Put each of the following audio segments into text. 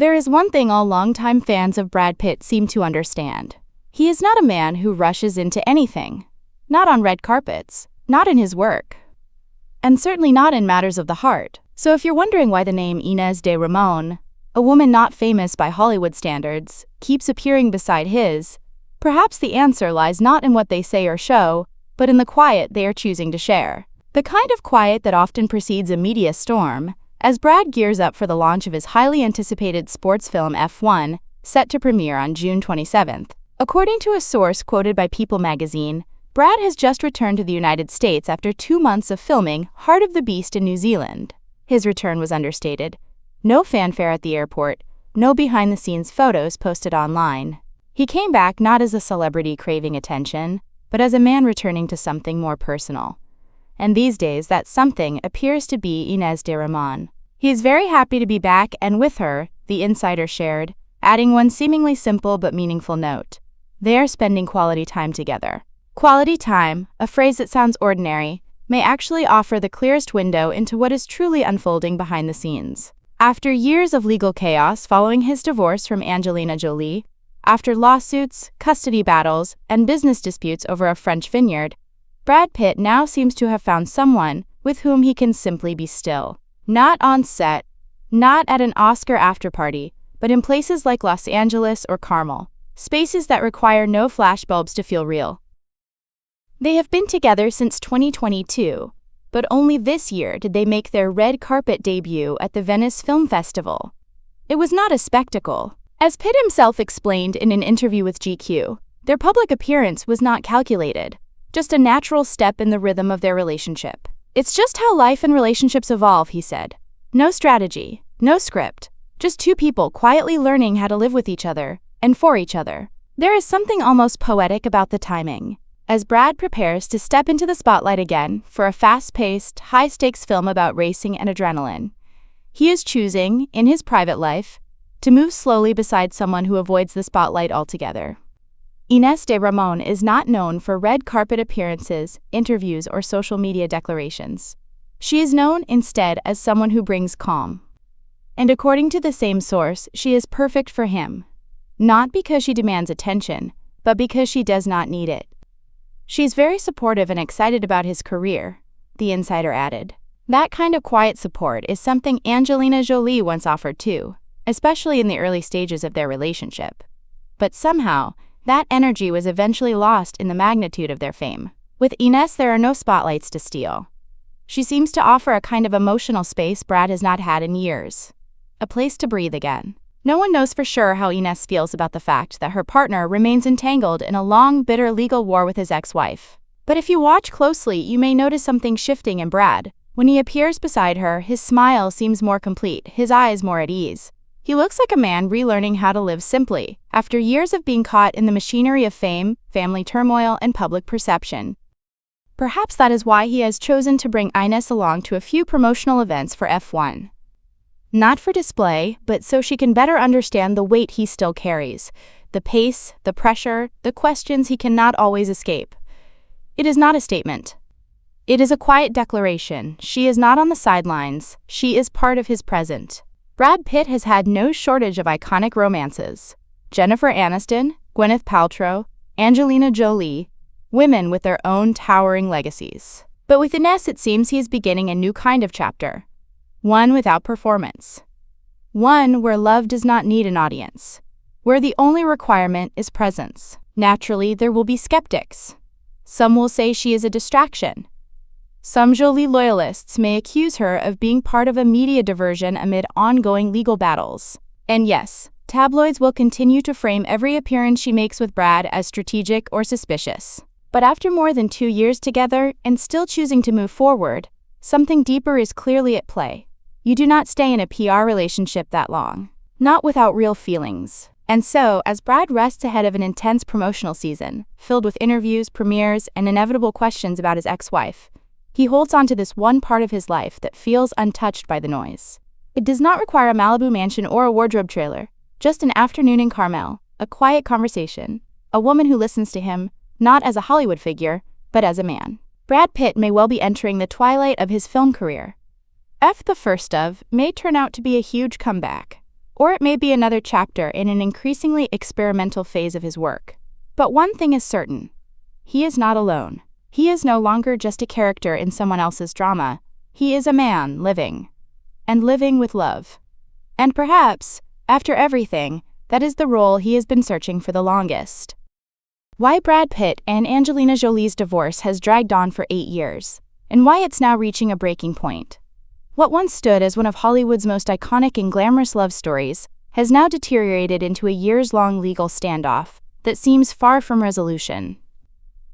There is one thing all longtime fans of Brad Pitt seem to understand. He is not a man who rushes into anything. Not on red carpets, not in his work, and certainly not in matters of the heart. So if you're wondering why the name Ines de Ramon, a woman not famous by Hollywood standards, keeps appearing beside his, perhaps the answer lies not in what they say or show, but in the quiet they are choosing to share. The kind of quiet that often precedes a media storm, as Brad gears up for the launch of his highly anticipated sports film F1, set to premiere on June 27th. According to a source quoted by People magazine, Brad has just returned to the United States after 2 months of filming Heart of the Beast in New Zealand. His return was understated. No fanfare at the airport, no behind-the-scenes photos posted online. He came back not as a celebrity craving attention, but as a man returning to something more personal. And these days that something appears to be Ines de Ramon. He is very happy to be back and with her, the insider shared, adding one seemingly simple but meaningful note. They are spending quality time together. Quality time, a phrase that sounds ordinary, may actually offer the clearest window into what is truly unfolding behind the scenes. After years of legal chaos following his divorce from Angelina Jolie, after lawsuits, custody battles, and business disputes over a French vineyard, Brad Pitt now seems to have found someone with whom he can simply be still. Not on set, not at an Oscar afterparty, but in places like Los Angeles or Carmel, spaces that require no flashbulbs to feel real. They have been together since 2022, but only this year did they make their red carpet debut at the Venice Film Festival. It was not a spectacle. As Pitt himself explained in an interview with GQ, their public appearance was not calculated, just a natural step in the rhythm of their relationship. It's just how life and relationships evolve, he said. No strategy, no script, just two people quietly learning how to live with each other and for each other. There is something almost poetic about the timing. As Brad prepares to step into the spotlight again for a fast-paced, high-stakes film about racing and adrenaline, he is choosing, in his private life, to move slowly beside someone who avoids the spotlight altogether. Ines de Ramon is not known for red carpet appearances, interviews, or social media declarations. She is known instead as someone who brings calm. And according to the same source, she is perfect for him. Not because she demands attention, but because she does not need it. She's very supportive and excited about his career, the insider added. That kind of quiet support is something Angelina Jolie once offered too, especially in the early stages of their relationship. But somehow, that energy was eventually lost in the magnitude of their fame. With Ines, there are no spotlights to steal. She seems to offer a kind of emotional space Brad has not had in years. A place to breathe again. No one knows for sure how Ines feels about the fact that her partner remains entangled in a long, bitter legal war with his ex-wife. But if you watch closely, you may notice something shifting in Brad. When he appears beside her, his smile seems more complete, his eyes more at ease. He looks like a man relearning how to live simply, after years of being caught in the machinery of fame, family turmoil, and public perception. Perhaps that is why he has chosen to bring Ines along to a few promotional events for F1. Not for display, but so she can better understand the weight he still carries, the pace, the pressure, the questions he cannot always escape. It is not a statement. It is a quiet declaration. She is not on the sidelines. She is part of his present. Brad Pitt has had no shortage of iconic romances. Jennifer Aniston, Gwyneth Paltrow, Angelina Jolie, women with their own towering legacies. But with Ines, it seems he is beginning a new kind of chapter. One without performance. One where love does not need an audience. Where the only requirement is presence. Naturally, there will be skeptics. Some will say she is a distraction. Some Jolie loyalists may accuse her of being part of a media diversion amid ongoing legal battles. And yes, tabloids will continue to frame every appearance she makes with Brad as strategic or suspicious. But after more than 2 years together and still choosing to move forward, something deeper is clearly at play. You do not stay in a PR relationship that long. Not without real feelings. And so, as Brad rests ahead of an intense promotional season, filled with interviews, premieres, and inevitable questions about his ex-wife, he holds on to this one part of his life that feels untouched by the noise. It does not require a Malibu mansion or a wardrobe trailer, just an afternoon in Carmel, a quiet conversation, a woman who listens to him, not as a Hollywood figure, but as a man. Brad Pitt may well be entering the twilight of his film career. The first of may turn out to be a huge comeback. or it may be another chapter in an increasingly experimental phase of his work. But one thing is certain. He is not alone. He is no longer just a character in someone else's drama. He is a man living. And living with love. And perhaps, after everything, that is the role he has been searching for the longest. Why Brad Pitt and Angelina Jolie's divorce has dragged on for 8 years, and why it's now reaching a breaking point. What once stood as one of Hollywood's most iconic and glamorous love stories has now deteriorated into a years-long legal standoff that seems far from resolution.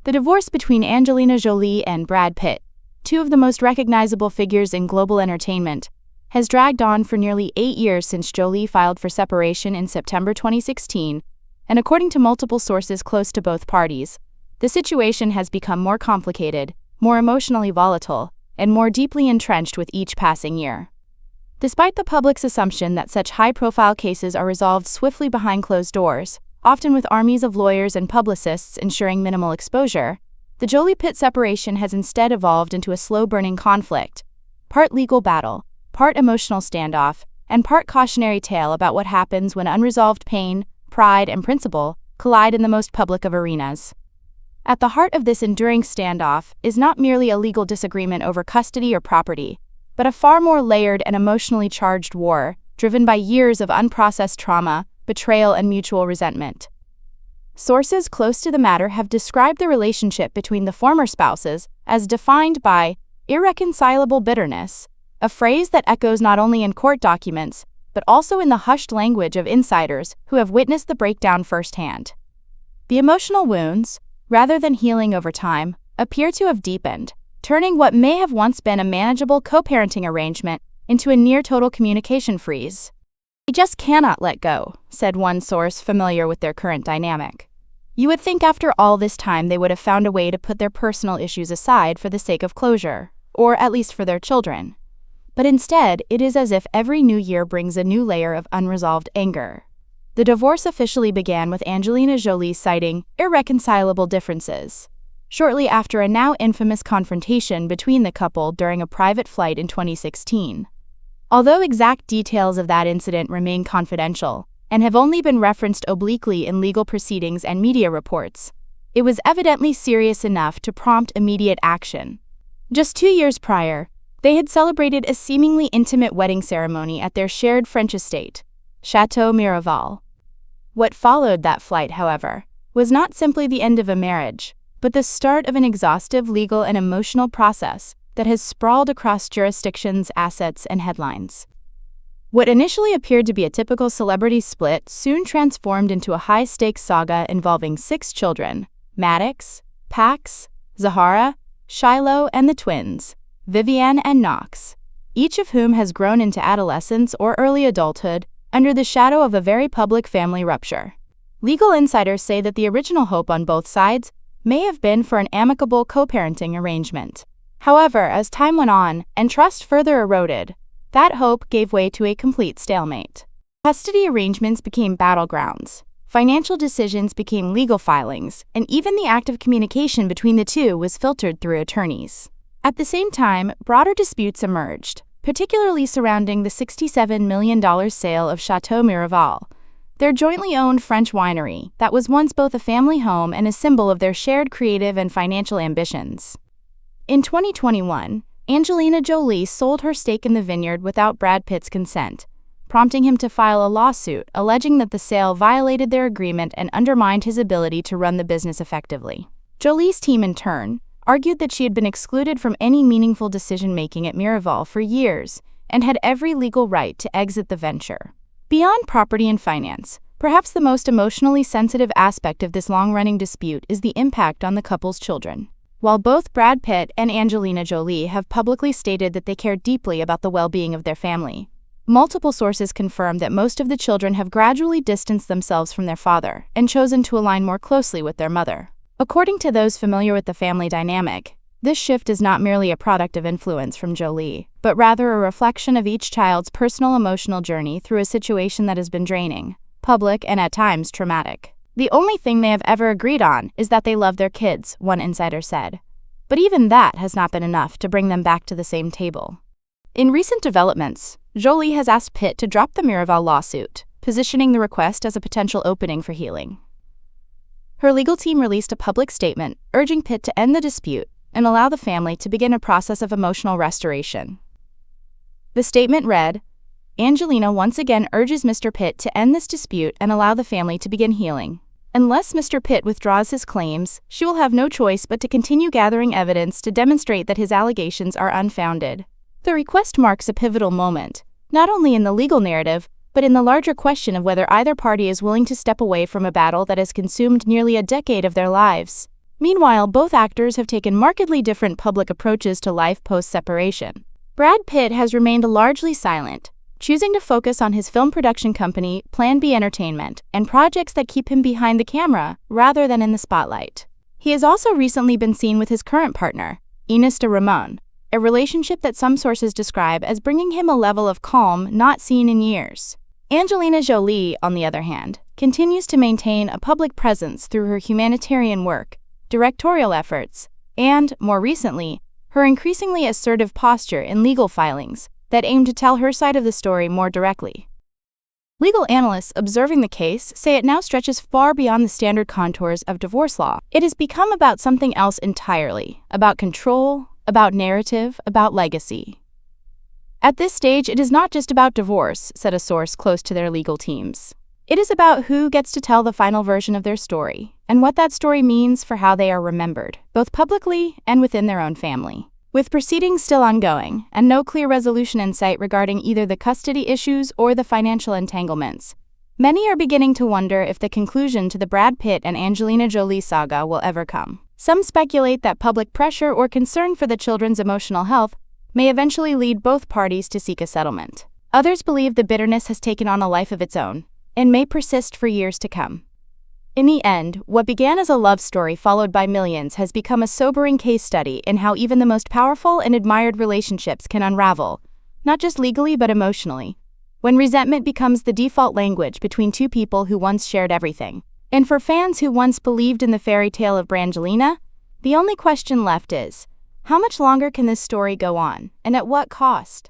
The divorce between Angelina Jolie and Brad Pitt, two of the most recognizable figures in global entertainment, has dragged on for nearly 8 years since Jolie filed for separation in September 2016, and according to multiple sources close to both parties, the situation has become more complicated, more emotionally volatile, and more deeply entrenched with each passing year. Despite the public's assumption that such high-profile cases are resolved swiftly behind closed doors, often with armies of lawyers and publicists ensuring minimal exposure, the Jolie-Pitt separation has instead evolved into a slow-burning conflict, part legal battle, part emotional standoff, and part cautionary tale about what happens when unresolved pain, pride, and principle collide in the most public of arenas. At the heart of this enduring standoff is not merely a legal disagreement over custody or property, but a far more layered and emotionally charged war, driven by years of unprocessed trauma, betrayal, and mutual resentment. Sources close to the matter have described the relationship between the former spouses as defined by irreconcilable bitterness, a phrase that echoes not only in court documents, but also in the hushed language of insiders who have witnessed the breakdown firsthand. The emotional wounds, rather than healing over time, appear to have deepened, turning what may have once been a manageable co-parenting arrangement into a near-total communication freeze. "We just cannot let go," said one source familiar with their current dynamic. You would think after all this time they would have found a way to put their personal issues aside for the sake of closure, or at least for their children. But instead, it is as if every new year brings a new layer of unresolved anger. The divorce officially began with Angelina Jolie citing irreconcilable differences, shortly after a now infamous confrontation between the couple during a private flight in 2016. Although exact details of that incident remain confidential and have only been referenced obliquely in legal proceedings and media reports, it was evidently serious enough to prompt immediate action. Just 2 years prior, they had celebrated a seemingly intimate wedding ceremony at their shared French estate, Chateau Miraval. What followed that flight, however, was not simply the end of a marriage, but the start of an exhaustive legal and emotional process that has sprawled across jurisdictions, assets, and headlines. What initially appeared to be a typical celebrity split soon transformed into a high-stakes saga involving 6 children: Maddox, Pax, Zahara, Shiloh, and the twins, Vivienne and Knox, each of whom has grown into adolescence or early adulthood under the shadow of a very public family rupture. Legal insiders say that the original hope on both sides may have been for an amicable co-parenting arrangement. However, as time went on and trust further eroded, that hope gave way to a complete stalemate. Custody arrangements became battlegrounds, financial decisions became legal filings, and even the act of communication between the two was filtered through attorneys. At the same time, broader disputes emerged, particularly surrounding the $67 million sale of Chateau Miraval, their jointly owned French winery that was once both a family home and a symbol of their shared creative and financial ambitions. In 2021, Angelina Jolie sold her stake in the vineyard without Brad Pitt's consent, prompting him to file a lawsuit alleging that the sale violated their agreement and undermined his ability to run the business effectively. Jolie's team, in turn, argued that she had been excluded from any meaningful decision-making at Miraval for years and had every legal right to exit the venture. Beyond property and finance, perhaps the most emotionally sensitive aspect of this long-running dispute is the impact on the couple's children. While both Brad Pitt and Angelina Jolie have publicly stated that they care deeply about the well-being of their family, multiple sources confirm that most of the children have gradually distanced themselves from their father and chosen to align more closely with their mother. According to those familiar with the family dynamic, this shift is not merely a product of influence from Jolie, but rather a reflection of each child's personal emotional journey through a situation that has been draining, public, and at times traumatic. The only thing they have ever agreed on is that they love their kids, one insider said. But even that has not been enough to bring them back to the same table. In recent developments, Jolie has asked Pitt to drop the Miraval lawsuit, positioning the request as a potential opening for healing. Her legal team released a public statement urging Pitt to end the dispute and allow the family to begin a process of emotional restoration. The statement read, "Angelina once again urges Mr. Pitt to end this dispute and allow the family to begin healing. Unless Mr. Pitt withdraws his claims, she will have no choice but to continue gathering evidence to demonstrate that his allegations are unfounded." The request marks a pivotal moment, not only in the legal narrative, but in the larger question of whether either party is willing to step away from a battle that has consumed nearly a decade of their lives. Meanwhile, both actors have taken markedly different public approaches to life post-separation. Brad Pitt has remained largely silent, choosing to focus on his film production company, Plan B Entertainment, and projects that keep him behind the camera rather than in the spotlight. He has also recently been seen with his current partner, Ines, a relationship that some sources describe as bringing him a level of calm not seen in years. Angelina Jolie, on the other hand, continues to maintain a public presence through her humanitarian work, directorial efforts, and, more recently, her increasingly assertive posture in legal filings that aim to tell her side of the story more directly. Legal analysts observing the case say it now stretches far beyond the standard contours of divorce law. It has become about something else entirely, about control, about narrative, about legacy. At this stage, it is not just about divorce, said a source close to their legal teams. It is about who gets to tell the final version of their story, and what that story means for how they are remembered, both publicly and within their own family. With proceedings still ongoing, and no clear resolution in sight regarding either the custody issues or the financial entanglements, many are beginning to wonder if the conclusion to the Brad Pitt and Angelina Jolie saga will ever come. Some speculate that public pressure or concern for the children's emotional health may eventually lead both parties to seek a settlement. Others believe the bitterness has taken on a life of its own and may persist for years to come. In the end, what began as a love story followed by millions has become a sobering case study in how even the most powerful and admired relationships can unravel, not just legally but emotionally, when resentment becomes the default language between two people who once shared everything. And for fans who once believed in the fairy tale of Brangelina, the only question left is, how much longer can this story go on, and at what cost?